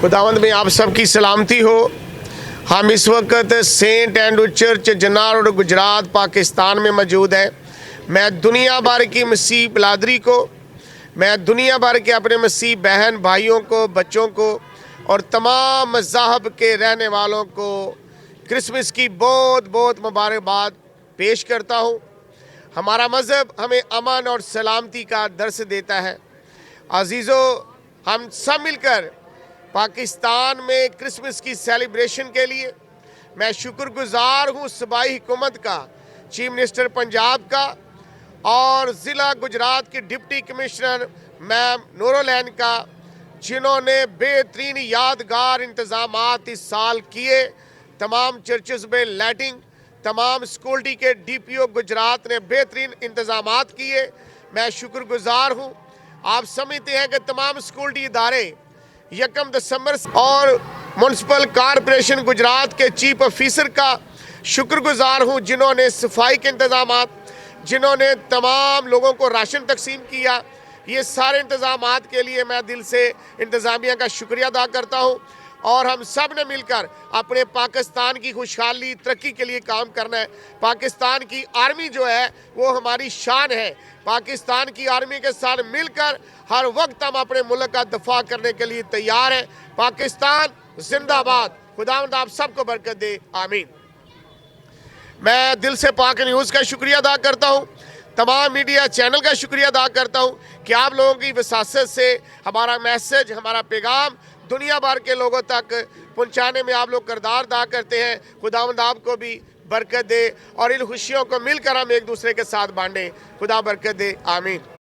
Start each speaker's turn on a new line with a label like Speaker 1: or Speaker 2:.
Speaker 1: खुदावंद में आप सबकी सलामती हो। हम इस वक्त सेंट एंड्रू चर्च जनार रोड गुजरात पाकिस्तान में मौजूद हैं। मैं दुनिया भर की मसीह बिरादरी को, मैं दुनिया भर के अपने मसीह बहन भाइयों को, बच्चों को और तमाम मज़हब के रहने वालों को क्रिसमस की बहुत बहुत मुबारकबाद पेश करता हूँ। हमारा मज़हब हमें अमन और सलामती का दर्स देता है। अजीज़ों, हम सब मिलकर पाकिस्तान में क्रिसमस की सेलिब्रेशन के लिए मैं शुक्रगुजार हूँ सूबाई हुकूमत का, चीफ मिनिस्टर पंजाब का और ज़िला गुजरात की डिप्टी कमिश्नर मैम नूरुलैन का, जिन्होंने बेहतरीन यादगार इंतज़ामात इस साल किए। तमाम चर्चेस में लाइटिंग, तमाम स्कूल के DPO गुजरात ने बेहतरीन इंतज़ामात किए। मैं शुक्रगुजार हूँ। आप समझते हैं कि तमाम स्कूल इदारे 1 दिसंबर और म्यूनसिपल कॉरपोरेशन गुजरात के चीफ ऑफिसर का शुक्रगुजार हूँ, जिन्होंने सफाई के इंतज़ामात, जिन्होंने तमाम लोगों को राशन तकसीम किया। ये सारे इंतज़ामात के लिए मैं दिल से इंतज़ामिया का शुक्रिया अदा करता हूँ। और हम सब ने मिलकर अपने पाकिस्तान की खुशहाली तरक्की के लिए काम करना है। पाकिस्तान की आर्मी जो है वो हमारी शान है। पाकिस्तान की आर्मी के साथ मिलकर हर वक्त हम अपने मुल्क का दफा करने के लिए तैयार हैं। पाकिस्तान जिंदाबाद। खुदावंद आप सबको बरकत दे, आमीन। मैं दिल से पाक न्यूज़ का शुक्रिया अदा करता हूँ, तमाम मीडिया चैनल का शुक्रिया अदा करता हूँ कि आप लोगों की वसासत से हमारा मैसेज, हमारा पैगाम दुनिया भर के लोगों तक पहुँचाने में आप लोग किरदार अदा करते हैं। खुदावंद आपको भी बरकत दे और इन खुशियों को मिलकर हम एक दूसरे के साथ बांटें। खुदा बरकत दे, आमीन।